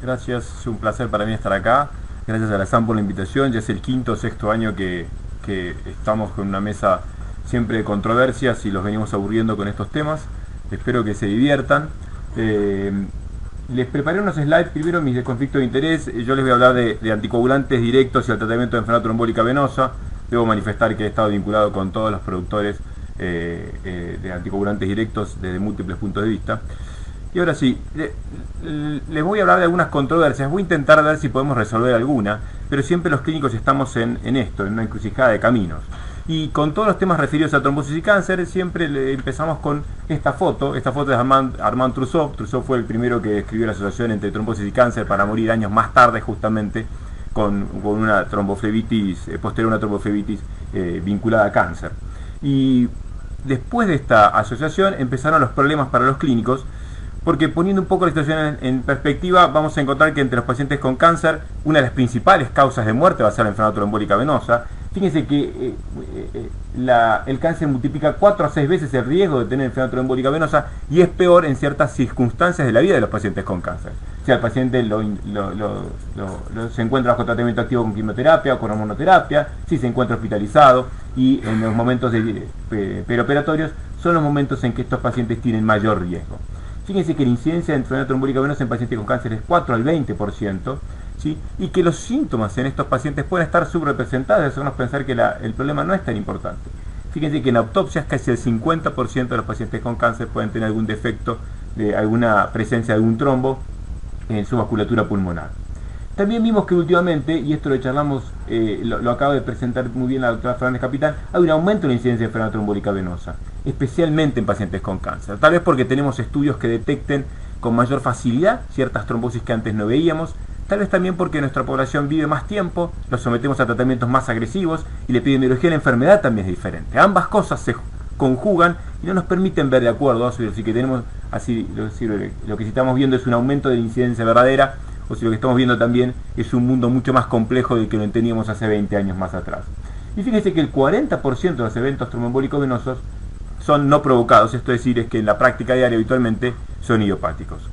Gracias, es un placer para mí estar acá. Gracias a la SAM por la invitación. Ya es el quinto o sexto año que estamos con una mesa siempre de controversias y los venimos aburriendo con estos temas. Espero que se diviertan. Eh, Les preparé unos slides, primero mis de conflicto de interés. Yo les voy a hablar de anticoagulantes directos y el tratamiento de enfermedad trombólica venosa. Debo manifestar que he estado vinculado con todos los productores de anticoagulantes directos desde múltiples puntos de vista. Y ahora sí, les voy a hablar de algunas controversias. Voy a intentar ver si podemos resolver alguna, pero siempre los clínicos estamos en esto, en una encrucijada de caminos. Y con todos los temas referidos a trombosis y cáncer, siempre empezamos con esta foto. Esta foto es Armand Trousseau. Trousseau fue el primero que describió la asociación entre trombosis y cáncer para morir años más tarde, justamente con una tromboflebitis, posterior a una tromboflebitis vinculada a cáncer. Y después de esta asociación empezaron los problemas para los clínicos, porque poniendo un poco la situación en perspectiva, vamos a encontrar que entre los pacientes con cáncer, una de las principales causas de muerte va a ser la enfermedad trombólica venosa. Fíjense que el cáncer multiplica 4 a 6 veces el riesgo de tener enfermedad trombólica venosa y es peor en ciertas circunstancias de la vida de los pacientes con cáncer. Si el paciente se encuentra bajo tratamiento activo con quimioterapia o con hormonoterapia, si se encuentra hospitalizado, y en los momentos perioperatorios son los momentos en que estos pacientes tienen mayor riesgo. Fíjense que la incidencia de enfermedad trombólica venosa en pacientes con cáncer es 4 al 20%, ¿sí? Y que los síntomas en estos pacientes pueden estar subrepresentados, hacernos pensar que el problema no es tan importante. Fíjense que en autopsias casi el 50% de los pacientes con cáncer pueden tener algún defecto, de alguna presencia de algún trombo en su vasculatura pulmonar. También vimos que últimamente, y esto lo charlamos, lo acaba de presentar muy bien la doctora Fernández Capitán, hay un aumento en la incidencia de enfermedad trombólica venosa, especialmente en pacientes con cáncer. Tal vez porque tenemos estudios que detecten con mayor facilidad ciertas trombosis que antes no veíamos, tal vez también porque nuestra población vive más tiempo, los sometemos a tratamientos más agresivos y la epidemiología de la enfermedad también es diferente. Ambas cosas se conjugan y no nos permiten ver de acuerdo, así que tenemos, lo que estamos viendo es un aumento de la incidencia verdadera, o si lo que estamos viendo también es un mundo mucho más complejo del que lo entendíamos hace 20 años más atrás. Y fíjense que el 40% de los eventos tromboembólicos venosos son no provocados, esto es decir, es que en la práctica diaria habitualmente son idiopáticos.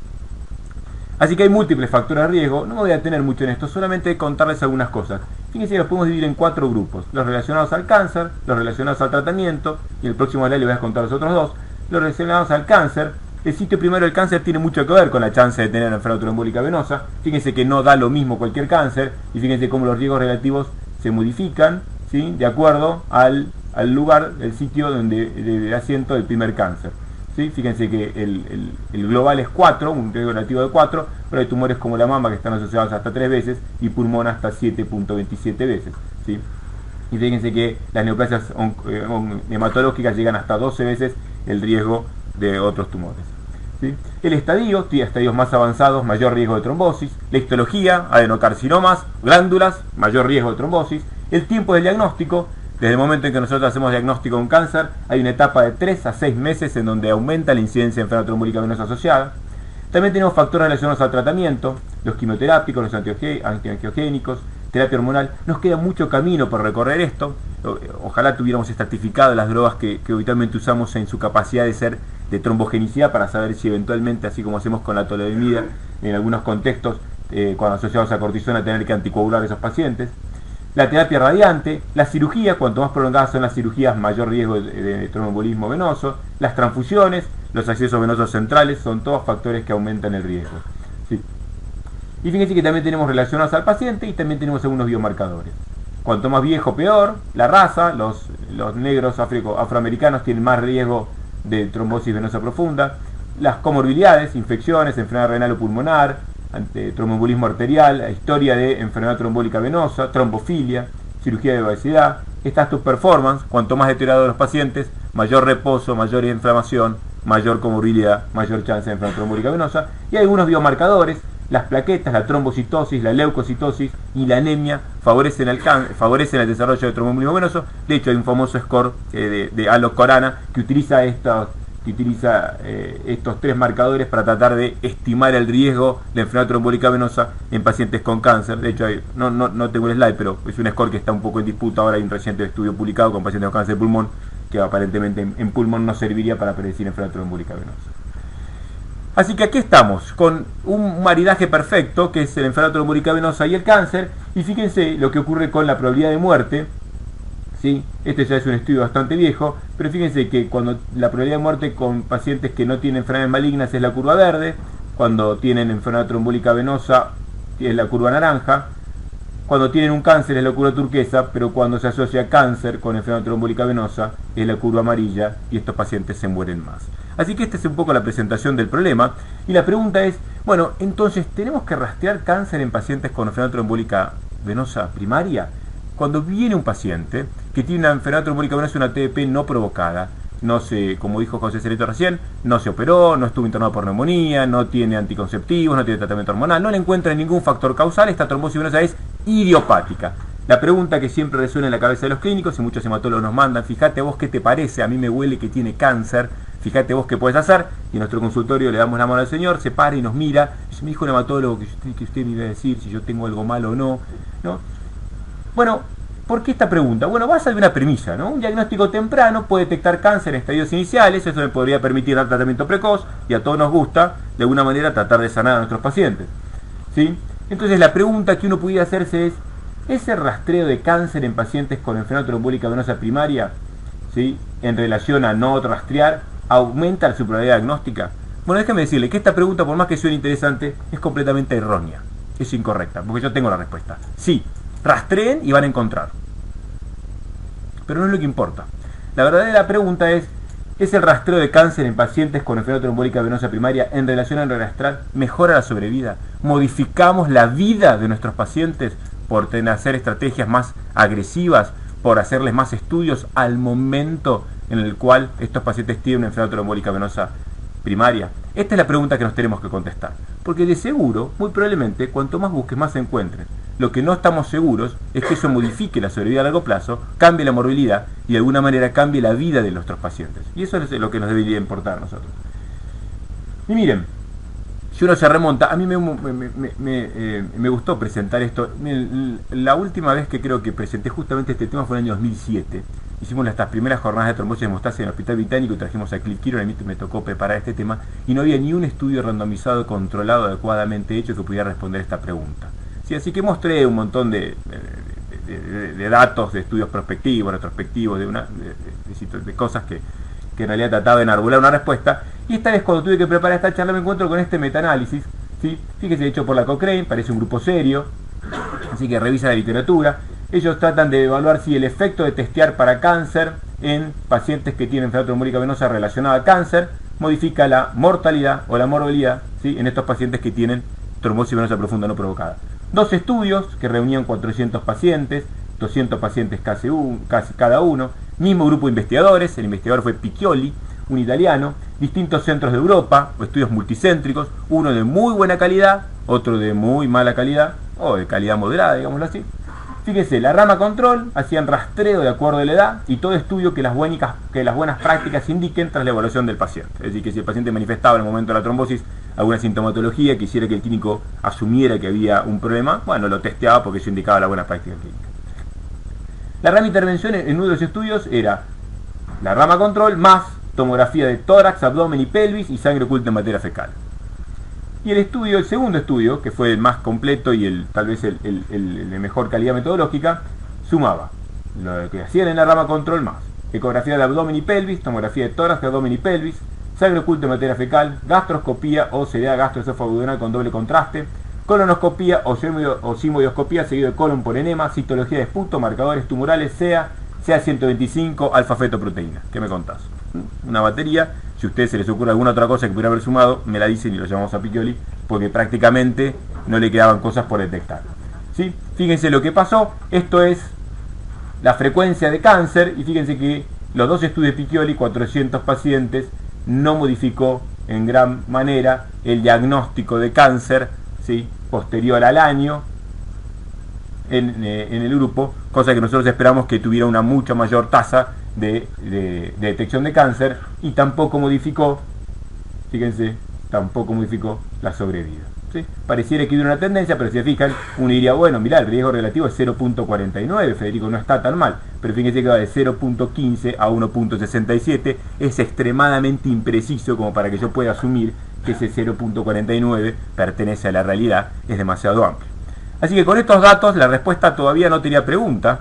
Así que hay múltiples factores de riesgo, no me voy a detener mucho en esto, solamente contarles algunas cosas. Fíjense que los podemos dividir en 4 grupos, los relacionados al cáncer, los relacionados al tratamiento, y en el próximo slide les voy a contar los otros dos. Los relacionados al cáncer, el sitio primero del cáncer tiene mucho que ver con la chance de tener enfermedad trombólica venosa. Fíjense que no da lo mismo cualquier cáncer, y fíjense cómo los riesgos relativos se modifican, ¿sí?, de acuerdo al lugar, el sitio donde de asiento del primer cáncer. ¿Sí? Fíjense que el global es 4, un riesgo relativo de 4, pero hay tumores como la mama que están asociados hasta 3 veces y pulmón hasta 7.27 veces. ¿Sí? Y fíjense que las neoplasias hematológicas llegan hasta 12 veces el riesgo de otros tumores. ¿Sí? El estadio, estadios más avanzados, mayor riesgo de trombosis. La histología, adenocarcinomas, glándulas, mayor riesgo de trombosis. El tiempo del diagnóstico, desde el momento en que nosotros hacemos diagnóstico de un cáncer, hay una etapa de 3 a 6 meses en donde aumenta la incidencia de enfermedad trombólica venosa asociada. También tenemos factores relacionados al tratamiento, los quimioterápicos, los antiangiogénicos, terapia hormonal. Nos queda mucho camino por recorrer esto. Ojalá tuviéramos estratificado las drogas que habitualmente usamos en su capacidad de ser de trombogenicidad para saber si eventualmente, así como hacemos con la toluidemida, en algunos contextos, cuando asociados a cortisona, tener que anticoagular a esos pacientes. La terapia radiante, la cirugía, cuanto más prolongadas son las cirugías, mayor riesgo de tromboembolismo venoso, las transfusiones, los accesos venosos centrales, son todos factores que aumentan el riesgo. ¿Sí? Y fíjense que también tenemos relacionados al paciente y también tenemos algunos biomarcadores. Cuanto más viejo, peor. La raza, los negros afroamericanos tienen más riesgo de trombosis venosa profunda. Las comorbilidades, infecciones, enfermedad renal o pulmonar, tromboembolismo arterial, la historia de enfermedad trombólica venosa, trombofilia, cirugía de obesidad, status performance, cuanto más deteriorados los pacientes, mayor reposo, mayor inflamación, mayor comorbilidad, mayor chance de enfermedad trombólica venosa. Y hay algunos biomarcadores, las plaquetas, la trombocitosis, la leucocitosis y la anemia favorecen el desarrollo de tromboembolismo venoso. De hecho hay un famoso score de Alok Khorana que utiliza estos 3 marcadores para tratar de estimar el riesgo de enfermedad trombólica venosa en pacientes con cáncer. De hecho, no tengo el slide, pero es un score que está un poco en disputa. Ahora hay un reciente estudio publicado con pacientes con cáncer de pulmón que aparentemente en pulmón no serviría para predecir enfermedad trombólica venosa. Así que aquí estamos, con un maridaje perfecto, que es el enfermedad trombólica venosa y el cáncer, y fíjense lo que ocurre con la probabilidad de muerte, ¿sí? Este ya es un estudio bastante viejo, pero fíjense que cuando la probabilidad de muerte con pacientes que no tienen enfermedades malignas es la curva verde, cuando tienen enfermedad trombólica venosa es la curva naranja, cuando tienen un cáncer es la curva turquesa, pero cuando se asocia cáncer con enfermedad trombólica venosa es la curva amarilla y estos pacientes se mueren más. Así que esta es un poco la presentación del problema. Y la pregunta es, bueno, entonces, ¿tenemos que rastrear cáncer en pacientes con enfermedad trombólica venosa primaria? Cuando viene un paciente que tiene una enfermedad trombólica venosa, una TDP no provocada, no se, como dijo José Cereto recién, no se operó, no estuvo internado por neumonía, no tiene anticonceptivos, no tiene tratamiento hormonal, no le encuentra ningún factor causal, esta trombosis venosa es idiopática. La pregunta que siempre resuena en la cabeza de los clínicos, y muchos hematólogos nos mandan, fíjate vos qué te parece, a mí me huele que tiene cáncer, fíjate vos qué puedes hacer, y en nuestro consultorio le damos la mano al señor, se para y nos mira, y me dijo un hematólogo que usted me iba a decir si yo tengo algo malo o no, ¿no? Bueno, ¿por qué esta pregunta? Bueno, va a salir una premisa, ¿no? Un diagnóstico temprano puede detectar cáncer en estadios iniciales, eso me podría permitir dar tratamiento precoz, y a todos nos gusta, de alguna manera, tratar de sanar a nuestros pacientes, ¿sí? Entonces la pregunta que uno pudiera hacerse es, ¿ese rastreo de cáncer en pacientes con enfermedad trombólica venosa primaria, ¿sí?, en relación a no rastrear, aumenta su probabilidad diagnóstica? Bueno, déjame decirle que esta pregunta, por más que suene interesante, es completamente errónea, es incorrecta, porque yo tengo la respuesta. Sí, rastreen y van a encontrar, pero no es lo que importa. La verdadera pregunta es el rastreo de cáncer en pacientes con enfermedad trombólica venosa primaria en relación al rastrear mejora la sobrevida? ¿Modificamos la vida de nuestros pacientes por hacer estrategias más agresivas, por hacerles más estudios al momento en el cual estos pacientes tienen una enfermedad trombólica venosa primaria? Esta es la pregunta que nos tenemos que contestar, porque de seguro, muy probablemente, cuanto más busques, más se encuentren. Lo que no estamos seguros es que eso modifique la sobrevida a largo plazo, cambie la morbilidad y de alguna manera cambie la vida de nuestros pacientes. Y eso es lo que nos debería importar a nosotros. Y miren, si uno se remonta, a mí me gustó presentar esto. La última vez que creo que presenté justamente este tema fue en el año 2007. Hicimos estas primeras jornadas de trombosis de hemostasia en el Hospital Británico y trajimos a Cliff Kieran, a mí me tocó preparar este tema y no había ni un estudio randomizado, controlado, adecuadamente hecho que pudiera responder esta pregunta. Sí, así que mostré un montón de datos, de estudios prospectivos, retrospectivos, de cosas que en realidad trataba de enarbolar una respuesta. Y esta vez, cuando tuve que preparar esta charla, me encuentro con este metaanálisis, ¿sí? Fíjese, hecho por la Cochrane, parece un grupo serio, así que revisa la literatura. Ellos tratan de evaluar si el efecto de testear para cáncer en pacientes que tienen enfermedad trombólica venosa relacionada a cáncer modifica la mortalidad o la morbilidad, ¿sí?, en estos pacientes que tienen trombosis venosa profunda no provocada. Dos estudios que reunían 400 pacientes, 200 pacientes casi cada uno, mismo grupo de investigadores, el investigador fue Piccioli, un italiano, distintos centros de Europa, estudios multicéntricos, uno de muy buena calidad, otro de muy mala calidad, o de calidad moderada, digámoslo así. Fíjese, la rama control hacían rastreo de acuerdo a la edad y todo estudio que las buenas prácticas indiquen tras la evaluación del paciente. Es decir, que si el paciente manifestaba en el momento de la trombosis alguna sintomatología que hiciera que el clínico asumiera que había un problema, bueno, lo testeaba porque eso indicaba la buena práctica clínica. La rama intervención en uno de los estudios era la rama control más tomografía de tórax, abdomen y pelvis y sangre oculta en materia fecal. Y el segundo estudio, que fue el más completo y tal vez el de mejor calidad metodológica, sumaba lo que hacían en la rama control más ecografía de abdomen y pelvis, tomografía de tórax, abdomen y pelvis, sangre oculta en materia fecal, gastroscopía o CDA gastroesofagobudinal con doble contraste, colonoscopía o sigmoidoscopía seguido de colon por enema, citología de esputo, marcadores tumorales, CA125, alfa-fetoproteína. ¿Qué me contás? Una batería. Si a ustedes se les ocurre alguna otra cosa que pudiera haber sumado, me la dicen y lo llamamos a Piccioli, porque prácticamente no le quedaban cosas por detectar. ¿Sí? Fíjense lo que pasó. Esto es la frecuencia de cáncer y fíjense que los dos estudios de Piccioli, 400 pacientes, no modificó en gran manera el diagnóstico de cáncer, ¿sí?, posterior al año en el grupo, cosa que nosotros esperamos que tuviera una mucha mayor tasa de detección de cáncer, y tampoco modificó, fíjense, tampoco modificó la sobrevida. ¿Sí? Pareciera que hubiera una tendencia, pero si se fijan, uno diría, bueno, mirá, el riesgo relativo es 0.49, Federico, no está tan mal, pero fíjense que va de 0.15 a 1.67, es extremadamente impreciso como para que yo pueda asumir que ese 0.49 pertenece a la realidad, es demasiado amplio. Así que con estos datos la respuesta todavía no tenía pregunta,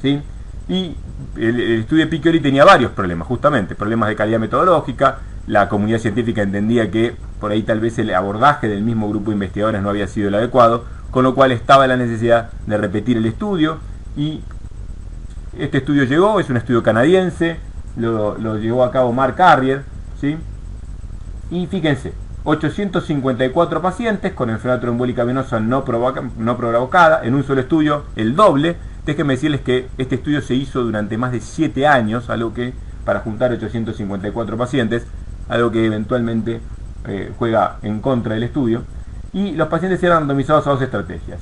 ¿sí? Y el estudio de Piccioli tenía varios problemas, justamente, problemas de calidad metodológica. La comunidad científica entendía que por ahí tal vez el abordaje del mismo grupo de investigadores no había sido el adecuado, con lo cual estaba la necesidad de repetir el estudio, y este estudio llegó, es un estudio canadiense, lo llevó a cabo Mark Carrier, ¿sí? Y fíjense, 854 pacientes con enfermedad trombólica venosa no provocada, en un solo estudio, el doble. Déjenme decirles que este estudio se hizo durante más de 7 años, algo que, para juntar 854 pacientes, algo que eventualmente juega en contra del estudio. Y los pacientes eran randomizados a 2 estrategias.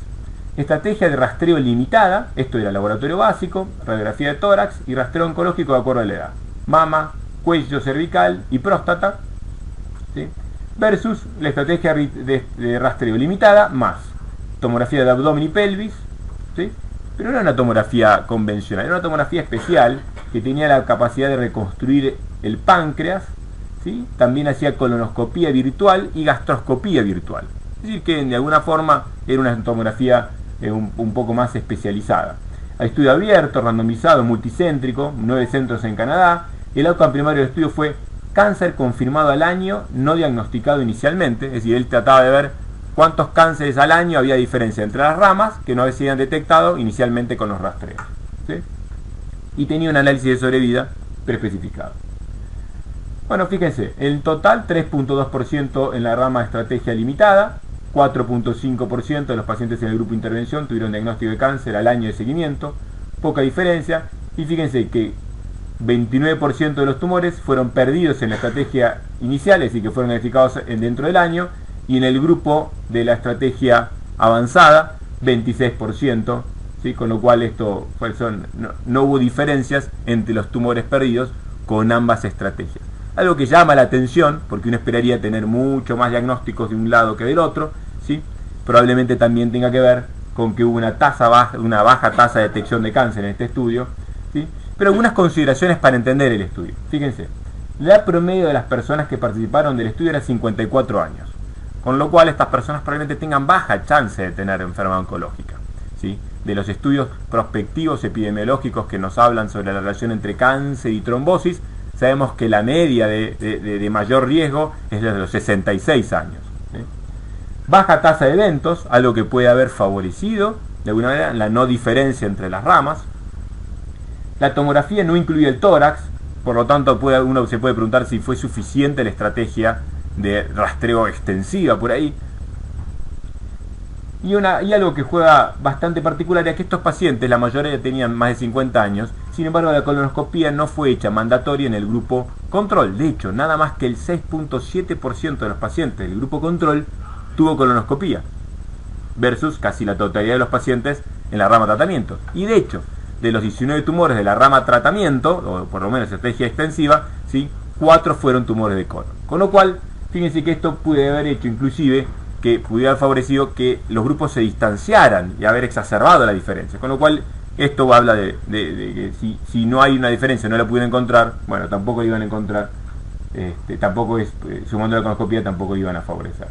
Estrategia de rastreo limitada, esto era laboratorio básico, radiografía de tórax y rastreo oncológico de acuerdo a la edad. Mama, cuello cervical y próstata, ¿sí? Versus la estrategia de rastreo limitada más tomografía de abdomen y pelvis, ¿sí? Pero no era una tomografía convencional, era una tomografía especial que tenía la capacidad de reconstruir el páncreas, ¿sí? También hacía colonoscopía virtual y gastroscopía virtual. Es decir, que de alguna forma era una tomografía un poco más especializada. Estudio abierto, randomizado, multicéntrico, 9 centros en Canadá. El outcome primario del estudio fue cáncer confirmado al año, no diagnosticado inicialmente. Es decir, él trataba de ver cuántos cánceres al año había diferencia entre las ramas que no se habían detectado inicialmente con los rastreos, ¿sí? Y tenía un análisis de sobrevida preespecificado. Bueno, fíjense, el total 3.2% en la rama de estrategia limitada, 4.5% de los pacientes en el grupo de intervención tuvieron diagnóstico de cáncer al año de seguimiento, poca diferencia. Y fíjense que 29% de los tumores fueron perdidos en la estrategia inicial, es decir, que fueron identificados dentro del año, y en el grupo de la estrategia avanzada, 26%, ¿sí? Con lo cual esto no hubo diferencias entre los tumores perdidos con ambas estrategias. Algo que llama la atención, porque uno esperaría tener mucho más diagnósticos de un lado que del otro, ¿sí? Probablemente también tenga que ver con que hubo una baja tasa de detección de cáncer en este estudio, ¿sí? Pero algunas consideraciones para entender el estudio. Fíjense, la edad promedio de las personas que participaron del estudio era 54 años, con lo cual estas personas probablemente tengan baja chance de tener enfermedad oncológica, ¿sí? De los estudios prospectivos epidemiológicos que nos hablan sobre la relación entre cáncer y trombosis, sabemos que la media de mayor riesgo es de los 66 años, ¿sí? Baja tasa de eventos, algo que puede haber favorecido de alguna manera la no diferencia entre las ramas. La tomografía no incluye el tórax, por lo tanto uno se puede preguntar si fue suficiente la estrategia de rastreo extensiva por ahí. Y algo que juega bastante particular es que estos pacientes, la mayoría tenían más de 50 años, sin embargo la colonoscopía no fue hecha mandatoria en el grupo control. De hecho, nada más que el 6.7% de los pacientes del grupo control tuvo colonoscopía, versus casi la totalidad de los pacientes en la rama tratamiento. Y de hecho, de los 19 tumores de la rama tratamiento, o por lo menos estrategia extensiva, ¿sí? 4 fueron tumores de colon. Con lo cual, fíjense que esto puede haber hecho inclusive que pudiera haber favorecido que los grupos se distanciaran y haber exacerbado la diferencia. Con lo cual, esto habla de que si no hay una diferencia, no la pudieron encontrar, bueno, tampoco la iban a encontrar, sumando la colonoscopía tampoco la iban a favorecer.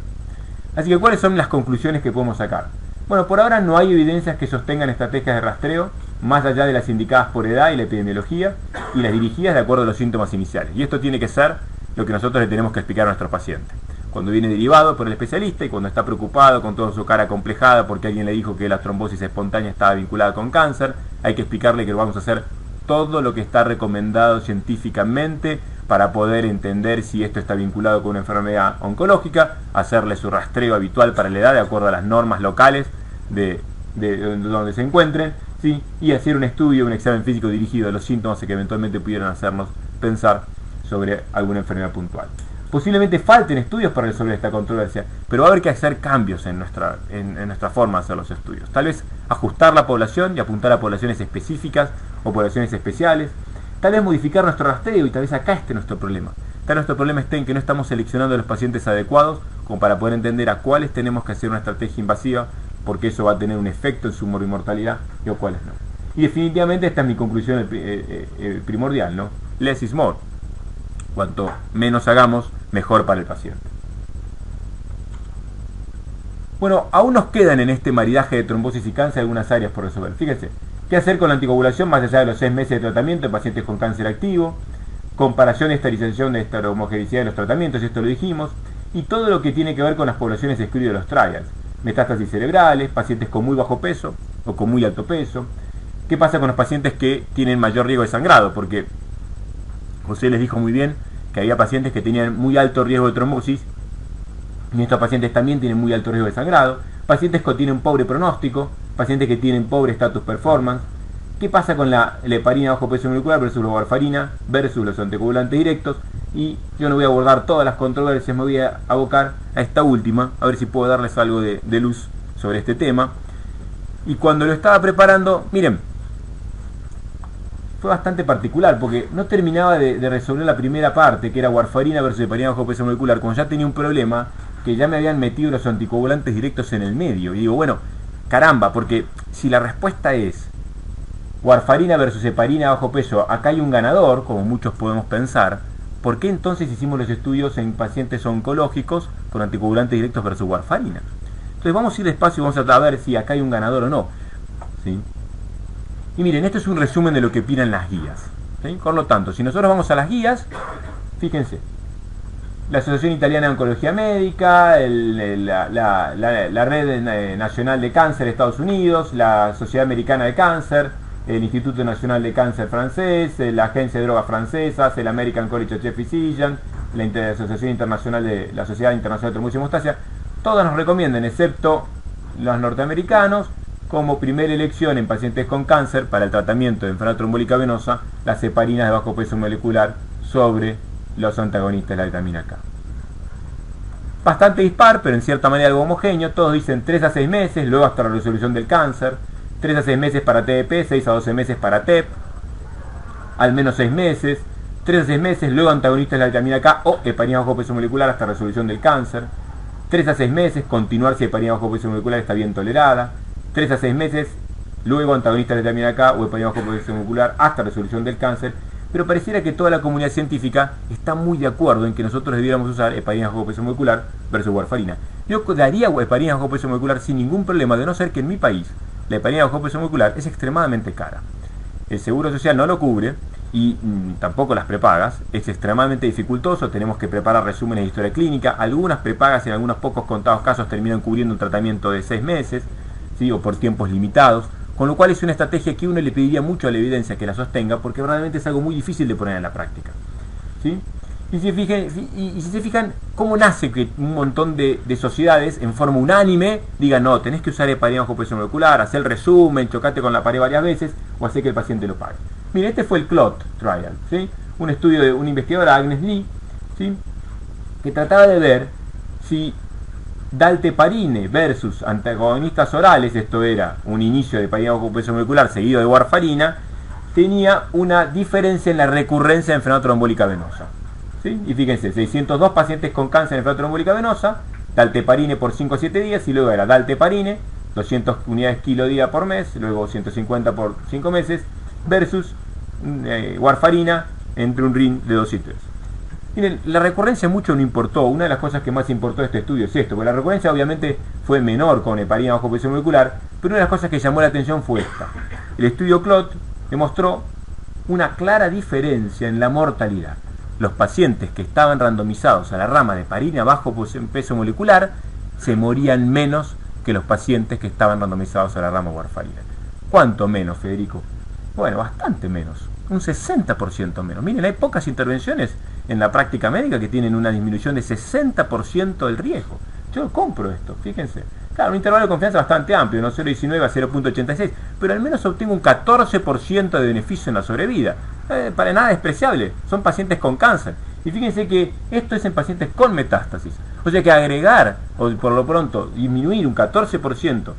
Así que, ¿cuáles son las conclusiones que podemos sacar? Bueno, por ahora no hay evidencias que sostengan estrategias de rastreo más allá de las indicadas por edad y la epidemiología y las dirigidas de acuerdo a los síntomas iniciales. Y esto tiene que ser lo que nosotros le tenemos que explicar a nuestros pacientes. Cuando viene derivado por el especialista y cuando está preocupado con toda su cara acomplejada porque alguien le dijo que la trombosis espontánea estaba vinculada con cáncer, hay que explicarle que vamos a hacer todo lo que está recomendado científicamente para poder entender si esto está vinculado con una enfermedad oncológica, hacerle su rastreo habitual para la edad de acuerdo a las normas locales de donde se encuentren, ¿sí? Y hacer un estudio, un examen físico dirigido a los síntomas que eventualmente pudieran hacernos pensar sobre alguna enfermedad puntual. Posiblemente falten estudios para resolver esta controversia, pero va a haber que hacer cambios en nuestra forma de hacer los estudios. Tal vez ajustar la población y apuntar a poblaciones específicas o poblaciones especiales. Tal vez modificar nuestro rastreo y tal vez acá esté nuestro problema. Tal vez nuestro problema esté en que no estamos seleccionando a los pacientes adecuados como para poder entender a cuáles tenemos que hacer una estrategia invasiva, porque eso va a tener un efecto en su mortalidad y a cuáles no. Y definitivamente esta es mi conclusión primordial, ¿no? Less is more. Cuanto menos hagamos, mejor para el paciente. Bueno, aún nos quedan en este maridaje de trombosis y cáncer algunas áreas por resolver. Fíjense, ¿qué hacer con la anticoagulación más allá de los 6 meses de tratamiento en pacientes con cáncer activo? Comparación y estabilización de esta homogenicidad de los tratamientos, esto lo dijimos, y todo lo que tiene que ver con las poblaciones excluidas de los trials. Metástasis cerebrales, pacientes con muy bajo peso o con muy alto peso. ¿Qué pasa con los pacientes que tienen mayor riesgo de sangrado? Porque José les dijo muy bien que había pacientes que tenían muy alto riesgo de trombosis, y estos pacientes también tienen muy alto riesgo de sangrado. Pacientes que tienen pobre pronóstico, pacientes que tienen pobre status performance. ¿Qué pasa con la heparina bajo peso molecular versus la warfarina versus los anticoagulantes directos? Y yo no voy a abordar todas las controversias, me voy a abocar a esta última, a ver si puedo darles algo de luz sobre este tema. Y cuando lo estaba preparando, miren, fue bastante particular porque no terminaba de resolver la primera parte, que era warfarina versus heparina bajo peso molecular, cuando ya tenía un problema que ya me habían metido los anticoagulantes directos en el medio. Y digo, bueno, caramba, porque si la respuesta es warfarina versus heparina bajo peso, acá hay un ganador, como muchos podemos pensar, ¿por qué entonces hicimos los estudios en pacientes oncológicos con anticoagulantes directos versus warfarina? Entonces vamos a ir despacio y vamos a ver si acá hay un ganador o no, ¿sí? Y miren, esto es un resumen de lo que opinan las guías, ¿sí? Por lo tanto, si nosotros vamos a las guías, fíjense, la Asociación Italiana de Oncología Médica, la Red Nacional de Cáncer de Estados Unidos, la Sociedad Americana de Cáncer, el Instituto Nacional de Cáncer francés, la Agencia de Drogas Francesas, el American College of Physicians, la Asociación Internacional de la Sociedad Internacional de Trombosis y Hemostasia, todas nos recomiendan, excepto los norteamericanos, como primera elección en pacientes con cáncer para el tratamiento de enfermedad trombólica venosa, las heparinas de bajo peso molecular sobre los antagonistas de la vitamina K. Bastante dispar, pero en cierta manera algo homogéneo. Todos dicen 3 a 6 meses, luego hasta la resolución del cáncer. 3 a 6 meses para TDP, 6 a 12 meses para TEP, al menos 6 meses. 3 a 6 meses, luego antagonistas de la vitamina K o heparina bajo peso molecular hasta resolución del cáncer. 3 a 6 meses, continuar si heparina bajo peso molecular está bien tolerada. 3 a 6 meses, luego antagonistas de la vitamina K o heparina bajo peso molecular hasta resolución del cáncer. Pero pareciera que toda la comunidad científica está muy de acuerdo en que nosotros debiéramos usar heparina bajo peso molecular versus warfarina. Yo daría heparina bajo peso molecular sin ningún problema, de no ser que en mi país la heparina bajo peso molecular es extremadamente cara. El Seguro Social no lo cubre y tampoco las prepagas. Es extremadamente dificultoso, tenemos que preparar resúmenes de historia clínica. Algunas prepagas en algunos pocos contados casos terminan cubriendo un tratamiento de 6 meses, ¿sí? O por tiempos limitados. Con lo cual es una estrategia que uno le pediría mucho a la evidencia que la sostenga, porque realmente es algo muy difícil de poner en la práctica, ¿sí? Y si se fijan cómo nace que un montón de sociedades en forma unánime digan, no, tenés que usar heparina bajo peso molecular, hacer el resumen, chocate con la pared varias veces o hacer que el paciente lo pague. Miren, este fue el CLOT Trial, ¿sí? Un estudio de una investigadora, Agnes Lee, ¿sí? Que trataba de ver si dalteparine versus antagonistas orales, esto era un inicio de heparina bajo peso molecular seguido de warfarina, tenía una diferencia en la recurrencia de enfermedad trombólica venosa, ¿sí? Y fíjense, 602 pacientes con cáncer de enfermedad trombólica venosa, dalteparine por 5 a 7 días, y luego era dalteparine, 200 unidades kilo día por mes, luego 150 por 5 meses, versus warfarina entre un ring de 2 y 3. Miren, la recurrencia mucho no importó. Una de las cosas que más importó de este estudio es esto, porque la recurrencia obviamente fue menor con heparina bajo peso molecular, pero una de las cosas que llamó la atención fue esta. El estudio CLOT demostró una clara diferencia en la mortalidad. Los pacientes que estaban randomizados a la rama de heparina bajo peso molecular se morían menos que los pacientes que estaban randomizados a la rama warfarina. ¿Cuánto menos, Federico? Bueno, bastante menos, un 60% menos. Miren, hay pocas intervenciones en la práctica médica que tienen una disminución de 60% del riesgo. Yo compro esto, fíjense. Claro, un intervalo de confianza bastante amplio, no 0,19 a 0,86, pero al menos obtengo un 14% de beneficio en la sobrevida. Para nada despreciable, son pacientes con cáncer. Y fíjense que esto es en pacientes con metástasis. O sea que agregar, o por lo pronto disminuir un 14%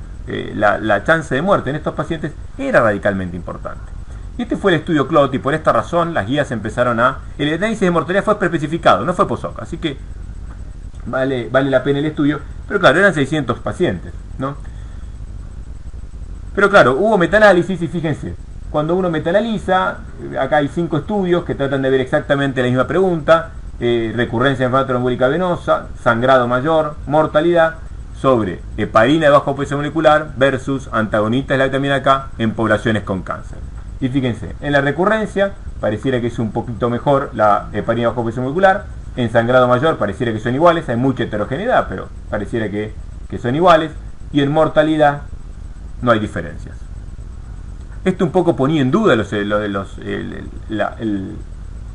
la chance de muerte en estos pacientes era radicalmente importante. Y este fue el estudio CLOT, y por esta razón las guías empezaron a... El análisis de mortalidad fue preespecificado, no fue POSOC, así que vale la pena el estudio, pero claro, eran 600 pacientes, ¿no? Pero claro, hubo metaanálisis y fíjense, cuando uno metaanaliza, acá hay 5 estudios que tratan de ver exactamente la misma pregunta, recurrencia de enfermedad trombólica venosa, sangrado mayor, mortalidad, sobre heparina de bajo peso molecular versus antagonistas de la vitamina K en poblaciones con cáncer. Y fíjense, en la recurrencia pareciera que es un poquito mejor la heparina de bajo peso molecular, en sangrado mayor pareciera que son iguales, hay mucha heterogeneidad, pero pareciera que son iguales, y en mortalidad no hay diferencias. Esto un poco ponía en duda los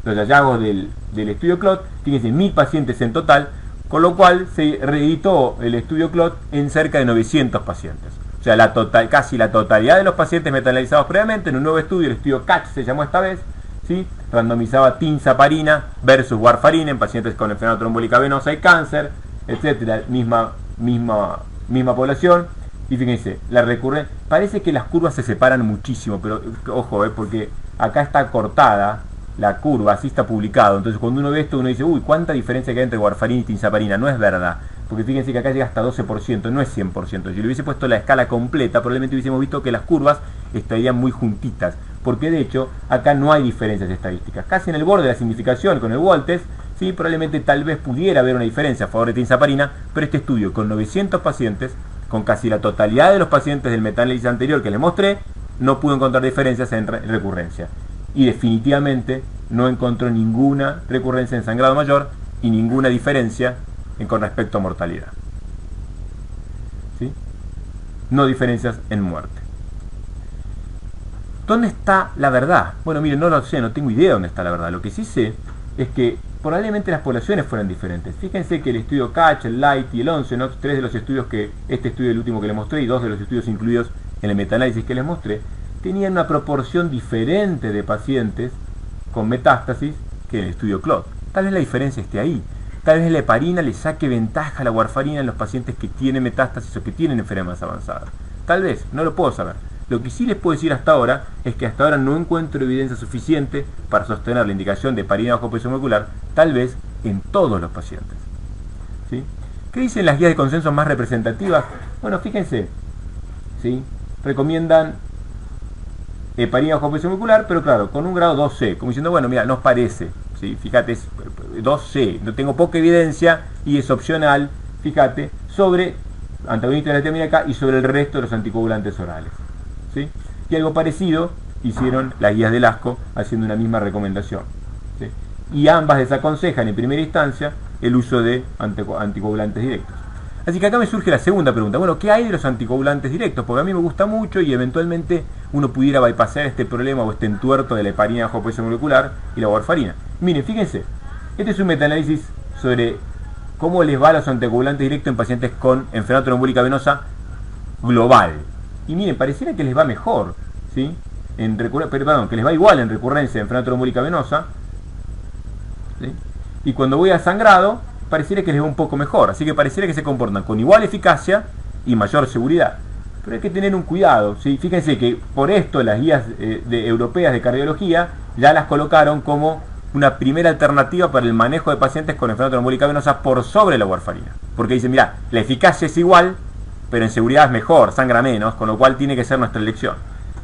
hallazgos del estudio CLOT. Fíjense, 1000 pacientes en total, con lo cual se reeditó el estudio CLOT en cerca de 900 pacientes. O sea, casi la totalidad de los pacientes metanalizados previamente en un nuevo estudio, el estudio CATCH se llamó esta vez, ¿sí? Randomizaba tinzaparina versus warfarina en pacientes con enfermedad trombólica venosa y cáncer, etcétera, misma población. Y fíjense, la recurrencia, parece que las curvas se separan muchísimo, pero ojo, porque acá está cortada la curva, así está publicado. Entonces cuando uno ve esto, uno dice, uy, cuánta diferencia que hay entre warfarina y tinzaparina. No es verdad, porque fíjense que acá llega hasta 12%, no es 100%. Si le hubiese puesto la escala completa, probablemente hubiésemos visto que las curvas estarían muy juntitas, porque de hecho acá no hay diferencias estadísticas, casi en el borde de la significación con el Walters. Sí, probablemente tal vez pudiera haber una diferencia a favor de tinzaparina, pero este estudio con 900 pacientes, con casi la totalidad de los pacientes del metanálisis anterior que les mostré, no pudo encontrar diferencias en recurrencia. Y definitivamente no encontró ninguna recurrencia en sangrado mayor y ninguna diferencia con respecto a mortalidad. ¿Sí? No diferencias en muerte. ¿Dónde está la verdad? Bueno, miren, no lo sé, no tengo idea dónde está la verdad. Lo que sí sé es que probablemente las poblaciones fueran diferentes. Fíjense que el estudio CATCH, el LIGHT y el ONCE-NOX, 3 de los estudios este estudio el último que les mostré y 2 de los estudios incluidos en el metaanálisis que les mostré, tenían una proporción diferente de pacientes con metástasis que en el estudio CLOT. Tal vez la diferencia esté ahí. Tal vez la heparina le saque ventaja a la warfarina en los pacientes que tienen metástasis o que tienen enfermedades avanzadas. Tal vez, no lo puedo saber. Lo que sí les puedo decir hasta ahora es que hasta ahora no encuentro evidencia suficiente para sostener la indicación de heparina bajo peso molecular, tal vez en todos los pacientes. ¿Sí? ¿Qué dicen las guías de consenso más representativas? Bueno, fíjense, ¿sí? Recomiendan heparina bajo peso molecular, pero claro, con un grado 2C, como diciendo, bueno, mira, nos parece, ¿sí? Fíjate, es 2C, no tengo poca evidencia y es opcional, fíjate, sobre antagonistas de la vitamina K y sobre el resto de los anticoagulantes orales. ¿Sí? Y algo parecido hicieron las guías del ASCO haciendo una misma recomendación. ¿Sí? Y ambas desaconsejan en primera instancia el uso de anticoagulantes directos. Así que acá me surge la segunda pregunta. Bueno, ¿qué hay de los anticoagulantes directos? Porque a mí me gusta mucho y eventualmente uno pudiera bypassar este problema o este entuerto de la heparina bajo peso molecular y la warfarina. Miren, fíjense, este es un metaanálisis sobre cómo les va a los anticoagulantes directos en pacientes con enfermedad trombólica venosa global. Y miren, pareciera que les va mejor, ¿sí? Que les va igual en recurrencia de enfermedad trombólica venosa, ¿sí? Y cuando voy a sangrado, pareciera que les va un poco mejor. Así que pareciera que se comportan con igual eficacia y mayor seguridad. Pero hay que tener un cuidado, ¿sí? Fíjense que por esto las guías europeas de cardiología ya las colocaron como una primera alternativa para el manejo de pacientes con enfermedad trombólica venosa por sobre la warfarina. Porque dicen, mira, la eficacia es igual, pero en seguridad es mejor, sangra menos, con lo cual tiene que ser nuestra elección.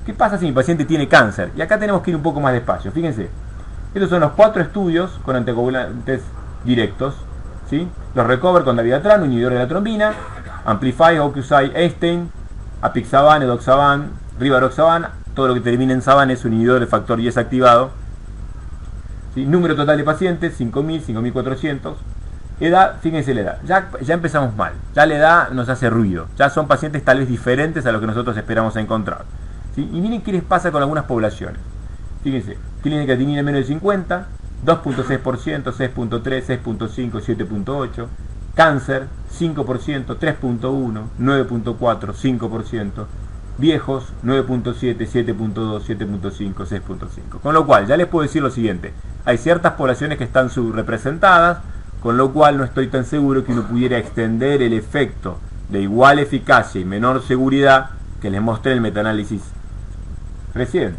¿Qué pasa si mi paciente tiene cáncer? Y acá tenemos que ir un poco más despacio. Fíjense, estos son los 4 estudios con anticoagulantes directos, ¿sí? Los Recover con dabigatran, un inhibidor de la trombina, Amplify, Ocusai, Einstein, Apixaban, Edoxaban, Rivaroxaban, todo lo que termina en Saban es un inhibidor del factor Y activado. ¿Sí? Número total de pacientes, 5.000, 5.400. Edad, fíjense la edad, ya empezamos mal, ya la edad nos hace ruido, ya son pacientes tal vez diferentes a lo que nosotros esperamos encontrar. ¿Sí? Y miren qué les pasa con algunas poblaciones. Fíjense, tienen creatinina menos de 50, 2.6%, 6.3, 6.5, 7.8, cáncer, 5%, 3.1, 9.4, 5%, viejos, 9.7, 7.2, 7.5, 6.5. Con lo cual, ya les puedo decir lo siguiente, hay ciertas poblaciones que están subrepresentadas, con lo cual no estoy tan seguro que uno pudiera extender el efecto de igual eficacia y menor seguridad que les mostré en el metaanálisis recién.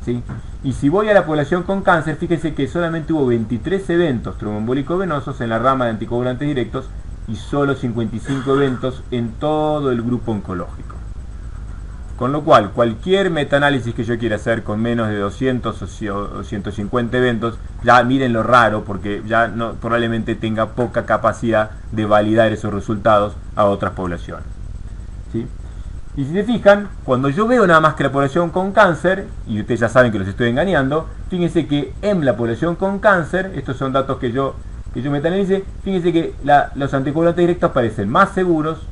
¿Sí? Y si voy a la población con cáncer, fíjense que solamente hubo 23 eventos tromboembólicos venosos en la rama de anticoagulantes directos y solo 55 eventos en todo el grupo oncológico. Con lo cual, cualquier metaanálisis que yo quiera hacer con menos de 200 o 150 eventos, ya miren lo raro, porque ya no, probablemente tenga poca capacidad de validar esos resultados a otras poblaciones. ¿Sí? Y si se fijan, cuando yo veo nada más que la población con cáncer, y ustedes ya saben que los estoy engañando, fíjense que en la población con cáncer, estos son datos que yo metanalicé, fíjense que los anticoagulantes directos parecen más seguros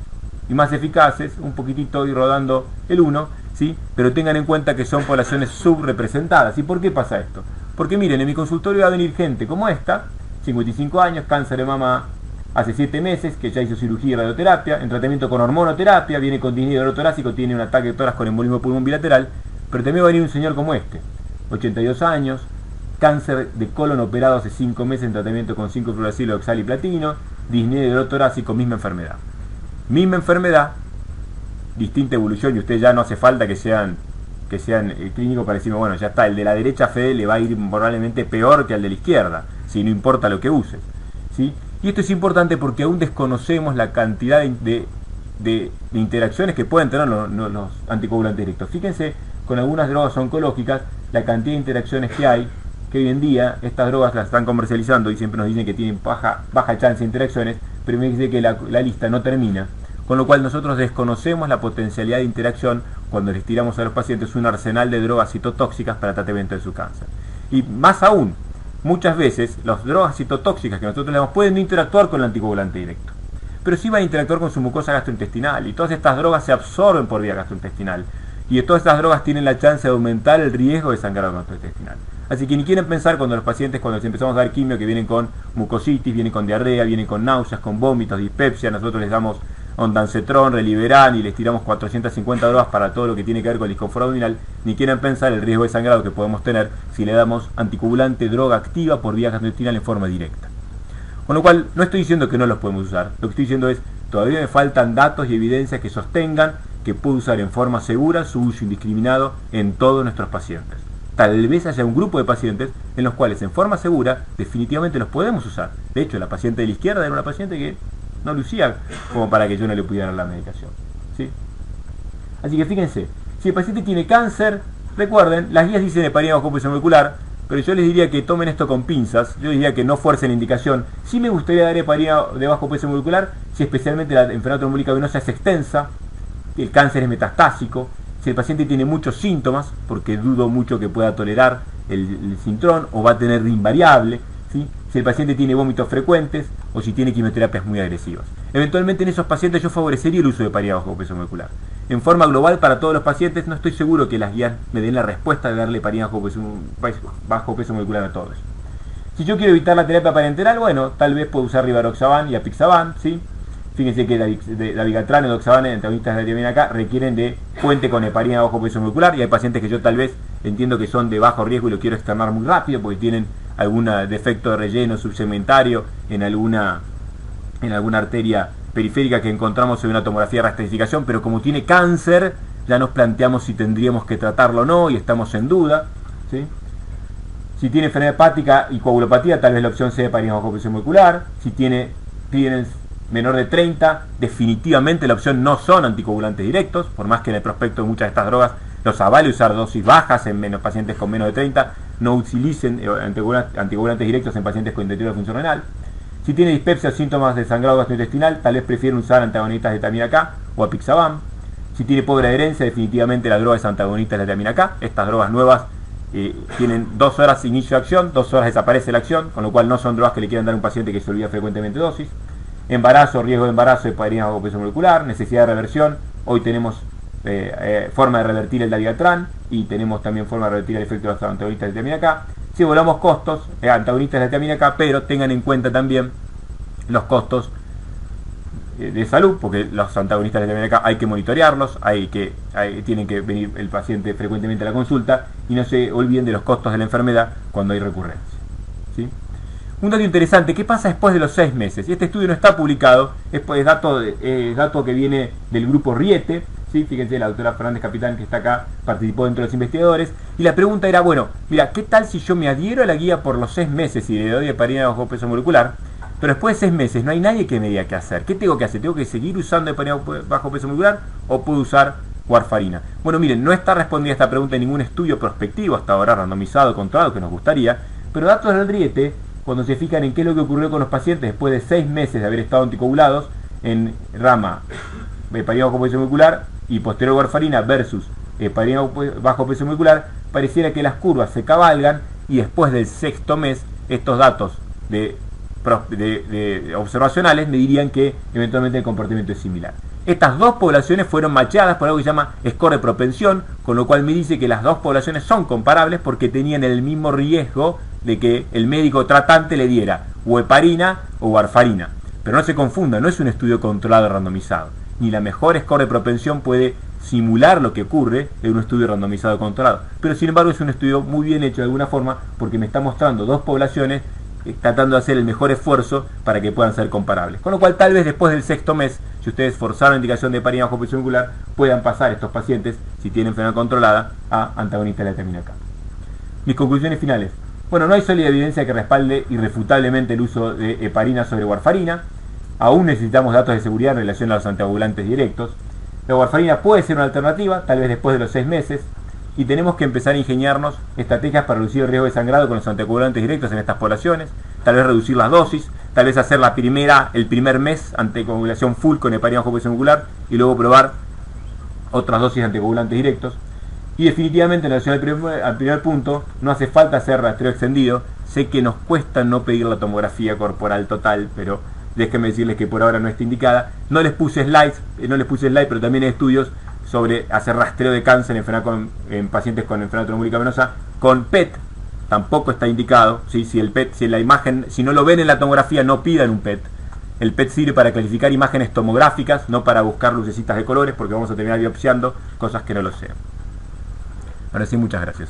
y más eficaces, un poquitito y rodando el 1, ¿sí? Pero tengan en cuenta que son poblaciones subrepresentadas. ¿Y por qué pasa esto? Porque miren, en mi consultorio va a venir gente como esta, 55 años, cáncer de mama hace 7 meses, que ya hizo cirugía y radioterapia, en tratamiento con hormonoterapia, viene con disnea de dolor torácico, tiene un ataque de tórax con embolismo pulmón bilateral, pero también va a venir un señor como este, 82 años, cáncer de colon operado hace 5 meses en tratamiento con 5-fluoracilo, oxal y platino, disnea de dolor torácico, misma enfermedad. Misma enfermedad, distinta evolución, y ustedes ya no hace falta que sean clínicos para decirme, bueno, ya está, el de la derecha, Fede, le va a ir probablemente peor que al de la izquierda, si no importa lo que uses, ¿sí? Y esto es importante porque aún desconocemos la cantidad de interacciones que pueden tener los anticoagulantes directos. Fíjense, con algunas drogas oncológicas, la cantidad de interacciones que hay, que hoy en día estas drogas las están comercializando y siempre nos dicen que tienen baja chance de interacciones, pero me dice que la lista no termina, con lo cual nosotros desconocemos la potencialidad de interacción cuando les tiramos a los pacientes un arsenal de drogas citotóxicas para tratamiento de su cáncer. Y más aún, muchas veces las drogas citotóxicas que nosotros le damos pueden no interactuar con el anticoagulante directo, pero sí van a interactuar con su mucosa gastrointestinal, y todas estas drogas se absorben por vía gastrointestinal, y todas estas drogas tienen la chance de aumentar el riesgo de sangrado gastrointestinal. Así que ni quieren pensar cuando los pacientes, cuando les empezamos a dar quimio, que vienen con mucositis, vienen con diarrea, vienen con náuseas, con vómitos, dispepsia, nosotros les damos ondansetron, Reliberan y les tiramos 450 drogas para todo lo que tiene que ver con el disconfort abdominal, ni quieran pensar el riesgo de sangrado que podemos tener si le damos anticoagulante droga activa por vía gastrointestinal en forma directa. Con lo cual, no estoy diciendo que no los podemos usar, lo que estoy diciendo es, todavía me faltan datos y evidencias que sostengan que puedo usar en forma segura su uso indiscriminado en todos nuestros pacientes. Tal vez haya un grupo de pacientes en los cuales en forma segura definitivamente los podemos usar. De hecho, la paciente de la izquierda era una paciente que no lucía como para que yo no le pudiera dar la medicación, ¿sí? Así que fíjense, si el paciente tiene cáncer, recuerden, las guías dicen heparina bajo presión molecular, pero yo les diría que tomen esto con pinzas, yo les diría que no fuercen la indicación. Sí me gustaría dar heparina de bajo peso molecular si especialmente la enfermedad trombólica venosa es extensa, el cáncer es metastásico, si el paciente tiene muchos síntomas, porque dudo mucho que pueda tolerar el sintrón, o va a tener de invariable, ¿sí? Si el paciente tiene vómitos frecuentes, o si tiene quimioterapias muy agresivas. Eventualmente en esos pacientes yo favorecería el uso de heparina bajo peso molecular. En forma global para todos los pacientes no estoy seguro que las guías me den la respuesta de darle heparina bajo peso molecular a todos. Si yo quiero evitar la terapia parenteral, bueno, tal vez puedo usar rivaroxaban y apixaban, ¿sí? Fíjense que la Vigatran y el Doxaban, antagonistas de la tiamina K, requieren de puente con heparina bajo peso molecular, y hay pacientes que yo tal vez entiendo que son de bajo riesgo y lo quiero externar muy rápido porque tienen algún defecto de relleno subsegmentario en alguna arteria periférica que encontramos en una tomografía de rastrificación, pero como tiene cáncer, ya nos planteamos si tendríamos que tratarlo o no y estamos en duda, ¿sí? Si tiene enfermedad hepática y coagulopatía, tal vez la opción sea heparina bajo peso molecular. Si tiene menor de 30, definitivamente la opción no son anticoagulantes directos, por más que en el prospecto de muchas de estas drogas los avale usar dosis bajas en pacientes con menos de 30, no utilicen anticoagulantes directos en pacientes con deterioro de función renal. Si tiene dispepsia o síntomas de sangrado gastrointestinal, tal vez prefieren usar antagonistas de vitamina K o apixaban. Si tiene pobre adherencia, definitivamente la droga es antagonista de la vitamina K. Estas drogas nuevas tienen 2 horas inicio de acción, 2 horas desaparece la acción, con lo cual no son drogas que le quieran dar a un paciente que se olvida frecuentemente dosis. Embarazo, riesgo de embarazo, heparina bajo peso molecular, necesidad de reversión. Hoy tenemos forma de revertir el Dabigatran y tenemos también forma de revertir el efecto de los antagonistas de vitamina K. Si volamos costos, antagonistas de vitamina K, pero tengan en cuenta también los costos de salud, porque los antagonistas de vitamina K hay que monitorearlos, tienen que venir el paciente frecuentemente a la consulta, y no se olviden de los costos de la enfermedad cuando hay recurrencia, ¿sí? Un dato interesante, ¿qué pasa después de los 6 meses? Este estudio no está publicado, es dato que viene del grupo Riete, ¿sí? Fíjense, la doctora Fernández Capitán, que está acá, participó dentro de los investigadores, y la pregunta era, bueno, mira, ¿qué tal si yo me adhiero a la guía por los 6 meses y le doy heparina bajo peso molecular, pero después de 6 meses no hay nadie que me diga qué hacer? ¿Qué tengo que hacer? ¿Tengo que seguir usando heparina bajo peso molecular o puedo usar warfarina. Bueno, miren, no está respondida esta pregunta en ningún estudio prospectivo hasta ahora, randomizado, controlado, que nos gustaría, pero datos del Riete, cuando se fijan en qué es lo que ocurrió con los pacientes después de 6 meses de haber estado anticoagulados, en rama heparina bajo presión molecular y posterior warfarina versus heparina bajo presión molecular, pareciera que las curvas se cabalgan y después del 6º mes estos datos de observacionales me dirían que eventualmente el comportamiento es similar. Estas dos poblaciones fueron macheadas por algo que se llama score de propensión, con lo cual me dice que las dos poblaciones son comparables porque tenían el mismo riesgo de que el médico tratante le diera o heparina o warfarina. Pero no se confunda, no es un estudio controlado randomizado. Ni la mejor score de propensión puede simular lo que ocurre en un estudio randomizado controlado. Pero sin embargo es un estudio muy bien hecho de alguna forma porque me está mostrando dos poblaciones tratando de hacer el mejor esfuerzo para que puedan ser comparables. Con lo cual tal vez después del 6º mes, si ustedes forzaron la indicación de heparina bajo presión molecular, puedan pasar estos pacientes, si tienen enfermedad controlada, a antagonista de la vitamina K. Mis conclusiones finales. Bueno, no hay sólida evidencia que respalde irrefutablemente el uso de heparina sobre warfarina. Aún necesitamos datos de seguridad en relación a los anticoagulantes directos. La warfarina puede ser una alternativa, tal vez después de los 6 meses. Y tenemos que empezar a ingeniarnos estrategias para reducir el riesgo de sangrado con los anticoagulantes directos en estas poblaciones, tal vez reducir las dosis, tal vez hacer el primer mes anticoagulación full con heparina bajo presión molecular y luego probar otras dosis de anticoagulantes directos. Y definitivamente en relación al primer punto, no hace falta hacer rastreo extendido. Sé que nos cuesta no pedir la tomografía corporal total, pero déjenme decirles que por ahora no está indicada. No les puse slides, pero también hay estudios sobre hacer rastreo de cáncer en pacientes con enfermedad trombólica venosa con PET. Tampoco está indicado, ¿sí? Si no lo ven en la tomografía, no pidan un PET. El PET sirve para clasificar imágenes tomográficas, no para buscar lucecitas de colores, porque vamos a terminar biopsiando cosas que no lo sean. Ahora sí, muchas gracias.